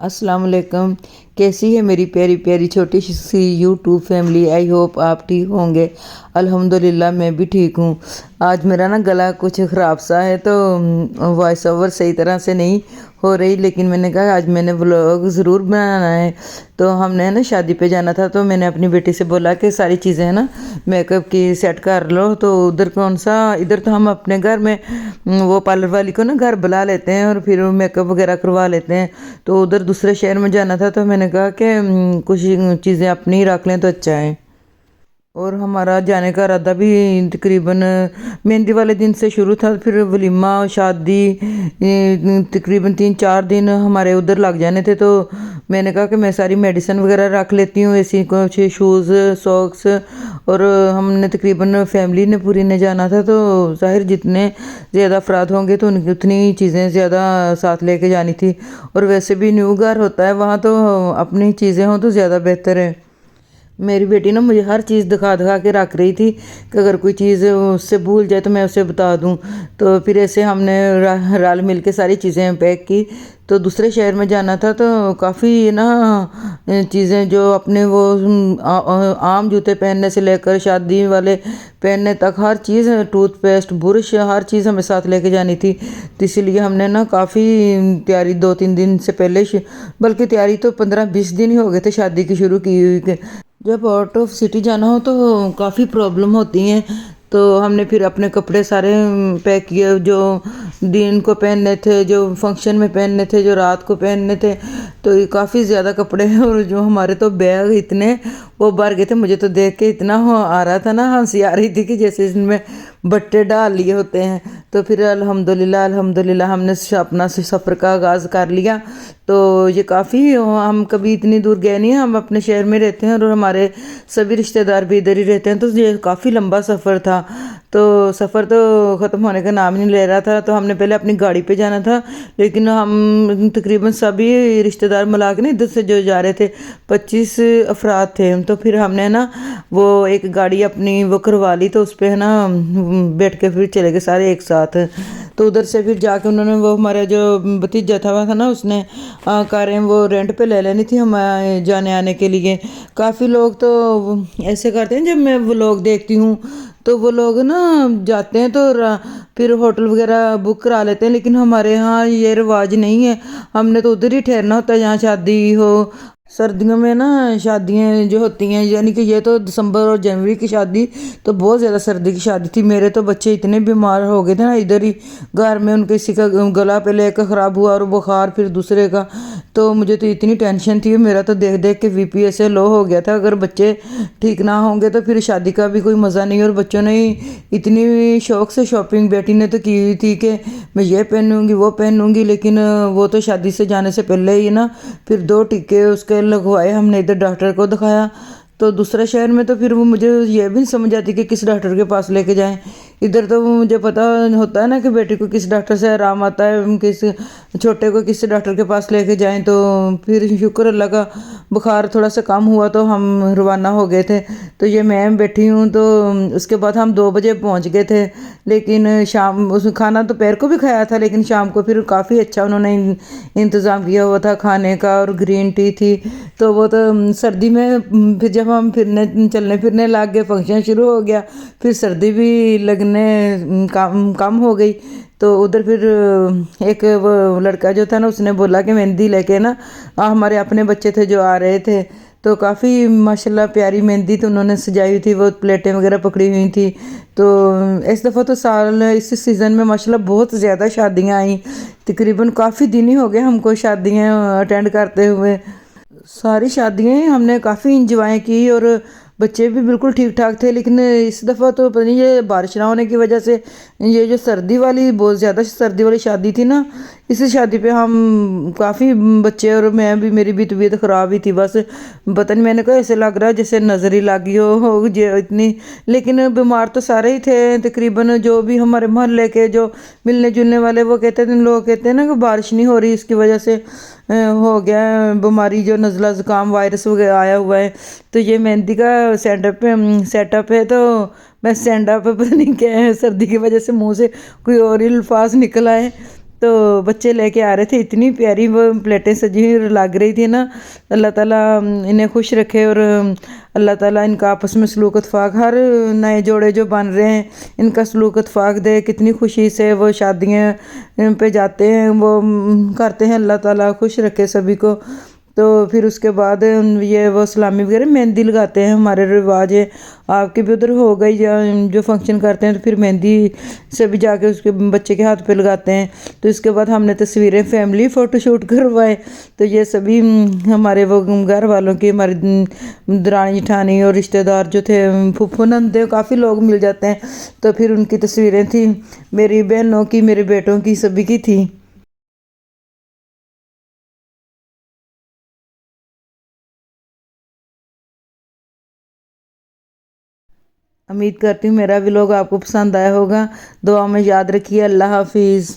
अस्सलाम वालेकुम। कैसी है मेरी प्यारी प्यारी छोटी सी यूट्यूब फैमिली। आई होप आप ठीक होंगे। अल्हम्दुलिल्लाह मैं भी ठीक हूँ। आज मेरा ना गला कुछ ख़राब सा है तो वॉइस ओवर सही तरह से नहीं हो रही, लेकिन मैंने कहा आज मैंने व्लॉग ज़रूर बनाना है। तो हमने ना शादी पे जाना था, तो मैंने अपनी बेटी से बोला कि सारी चीज़ें है ना मेकअप की सेट कर लो। तो उधर कौन सा, इधर तो हम अपने घर में वो पार्लर वाली को ना घर बुला लेते हैं और फिर मेकअप वगैरह करवा लेते हैं। तो उधर दूसरे शहर में जाना था, तो मैंने कहा कि कुछ चीज़ें अपनी ही रख लें तो अच्छा है। और हमारा जाने का इरादा भी तकरीबन मेहंदी वाले दिन से शुरू था, फिर वलीमा शादी तकरीबन 3-4 दिन हमारे उधर लग जाने थे। तो मैंने कहा कि मैं सारी मेडिसिन वगैरह रख लेती हूँ, ऐसी कुछ शूज़ सॉक्स। और हमने तकरीबन फैमिली ने पूरी ने जाना था, तो ज़ाहिर जितने ज़्यादा अफराद होंगे तो उनकी उतनी चीज़ें ज़्यादा साथ लेके जानी थी। और वैसे भी न्यू घर होता है, वहाँ तो अपनी चीज़ें हों तो ज़्यादा बेहतर है। मेरी बेटी ना मुझे हर चीज़ दिखा दिखा के रख रही थी कि अगर कोई चीज़ उससे भूल जाए तो मैं उसे बता दूं। तो फिर ऐसे हमने रल मिल के सारी चीज़ें पैक की। तो दूसरे शहर में जाना था, तो काफ़ी ना चीज़ें जो अपने वो आम जूते पहनने से लेकर शादी वाले पहनने तक हर चीज़, टूथपेस्ट बुरश हर चीज़ हमें साथ लेके जानी थी। तो इसीलिए हमने ना काफ़ी तैयारी 2-3 दिन से पहले बल्कि तैयारी तो 15-20 दिन ही हो गए थे शादी की शुरू की हुई। जब आउट ऑफ सिटी जाना हो तो काफ़ी प्रॉब्लम होती हैं। तो हमने फिर अपने कपड़े सारे पैक किए, जो दिन को पहनने थे, जो फंक्शन में पहनने थे, जो रात को पहनने थे। तो ये काफ़ी ज़्यादा कपड़े हैं, और जो हमारे तो बैग इतने वो भर गए थे। मुझे तो देख के इतना आ रहा था ना, हंसी आ रही थी कि जैसे इसमें बट्टे डाल लिए होते हैं। तो फिर अल्हम्दुलिल्लाह अल्हम्दुलिल्लाह हमने अपना सफ़र का आगाज़ कर लिया। तो ये काफ़ी, हम कभी इतनी दूर गए नहीं हैं, हम अपने शहर में रहते हैं और हमारे सभी रिश्तेदार भी इधर ही रहते हैं। तो ये काफ़ी लंबा सफ़र था। तो सफ़र तो ख़त्म होने का नाम ही नहीं ले रहा था। तो हमने पहले अपनी गाड़ी पे जाना था, लेकिन हम तकरीबन सभी रिश्तेदार मिला के ना इधर से जो जा रहे थे 25 अफराद थे। तो फिर हमने ना वो एक गाड़ी अपनी वो करवा ली, तो उस पर है ना बैठ के फिर चले गए सारे एक साथ। तो उधर से फिर जाके उन्होंने वो हमारा जो भतीजा था ना, उसने कारें वो रेंट पे ले लेनी थी हम जाने आने के लिए। काफ़ी लोग तो ऐसे करते हैं, जब मैं वो लोग देखती हूँ तो वो लोग ना जाते हैं तो फिर होटल वगैरह बुक करा लेते हैं, लेकिन हमारे यहाँ ये रिवाज नहीं है। हमने तो उधर ही ठहरना होता है जहाँ शादी हो। सर्दियों में ना शादियाँ जो होती हैं, यानी कि ये तो दिसंबर और जनवरी की शादी तो बहुत ज़्यादा सर्दी की शादी थी। मेरे तो बच्चे इतने बीमार हो गए थे ना, इधर ही घर में उनके किसी का गला पहले एक ख़राब हुआ और बुखार फिर दूसरे का। तो मुझे तो इतनी टेंशन थी, मेरा तो देख देख के बीपी ऐसे लो हो गया था। अगर बच्चे ठीक ना होंगे तो फिर शादी का भी कोई मज़ा नहीं। और बच्चों ने इतनी शौक़ से शॉपिंग बेटी ने तो की हुई थी कि मैं ये पहनूंगी वो पहनूंगी, लेकिन वो तो शादी से जाने से पहले ही ना फिर 2 टीके उसके लगवाए हमने, इधर डॉक्टर को दिखाया। तो दूसरे शहर में तो फिर वो मुझे ये भी नहीं समझ आती कि किस डॉक्टर के पास लेके जाएं। इधर तो मुझे पता होता है ना कि बेटी को किस डॉक्टर से आराम आता है, किस छोटे को किस डॉक्टर के पास लेके जाएं। तो फिर शुक्र अल्लाह का बुखार थोड़ा सा कम हुआ तो हम रवाना हो गए थे। तो ये मैं बैठी हूँ, तो उसके बाद हम 2 बजे पहुँच गए थे। लेकिन शाम उस खाना दोपहर को भी खाया था, लेकिन शाम को फिर काफ़ी अच्छा उन्होंने इंतज़ाम किया हुआ था खाने का, और ग्रीन टी थी। तो वो तो सर्दी में फिर जब हम फिरने चलने फिरने लग गए, फंक्शन शुरू हो गया, फिर सर्दी भी लगने कम हो गई। तो उधर फिर एक वो लड़का जो था ना, उसने बोला कि मेहंदी लेके ना हमारे अपने बच्चे थे जो आ रहे थे। तो काफ़ी माशाल्लाह प्यारी मेहंदी तो उन्होंने सजाई हुई थी, वो प्लेटें वगैरह पकड़ी हुई थी। तो इस दफ़ा तो साल इस सीज़न में माशाल्लाह बहुत ज़्यादा शादियाँ आई। तकरीबन काफ़ी दिन ही हो गए हमको शादियाँ अटेंड करते हुए। सारी शादियाँ हमने काफ़ी इंजॉय की, और बच्चे भी बिल्कुल ठीक ठाक थे। लेकिन इस दफ़ा तो पता नहीं ये बारिश ना होने की वजह से, ये जो सर्दी वाली बहुत ज़्यादा सर्दी वाली शादी थी ना, इस शादी पे हम काफ़ी बच्चे और मैं भी, मेरी भी तबीयत ख़राब ही थी। बस पता नहीं, मैंने कहा ऐसे लग रहा है जैसे नज़र ही लगी हो जो इतनी। लेकिन बीमार तो सारे ही थे तकरीबन, जो भी हमारे मोहल्ले के जो मिलने जुलने वाले वो कहते थे, लोग कहते हैं ना कि बारिश नहीं हो रही, इसकी वजह से हो गया बीमारी, जो नज़ला ज़ुकाम वायरस वगैरह आया हुआ है। तो ये मेहंदी का सेटअप है। तो मैं स्टैंड अप पता नहीं क्या है, सर्दी की वजह से मुंह से कोई और ही अल्फाज निकल आए। تو بچے لے کے آ رہے تھے، اتنی پیاری وہ پلیٹیں سجی ہوئی لگ رہی تھی نا۔ اللہ تعالیٰ انہیں خوش رکھے، اور اللہ تعالیٰ ان کا آپس میں سلوک اتفاق، ہر نئے جوڑے جو بن رہے ہیں ان کا سلوک اتفاق دے، کتنی خوشی سے وہ شادیاں پہ جاتے ہیں، وہ کرتے ہیں۔ اللہ تعالیٰ خوش رکھے سبھی کو۔ تو پھر اس کے بعد یہ وہ سلامی وغیرہ مہندی لگاتے ہیں، ہمارے رواج ہے، آپ کے بھی ادھر ہو گئی جو فنکشن کرتے ہیں تو پھر مہندی سے بھی جا کے اس کے بچے کے ہاتھ پہ لگاتے ہیں۔ تو اس کے بعد ہم نے تصویریں فیملی فوٹو شوٹ کروائے، تو یہ سبھی ہمارے وہ گھر والوں کی، ہماری درانی جٹھانی اور رشتہ دار جو تھے، پھوپھو نندے، کافی لوگ مل جاتے ہیں، تو پھر ان کی تصویریں تھیں، میری بہنوں کی، میرے بیٹوں کی، سبھی کی تھی۔ امید کرتی ہوں میرا ولاگ آپ کو پسند آیا ہوگا، دعا میں یاد رکھیے۔ اللہ حافظ۔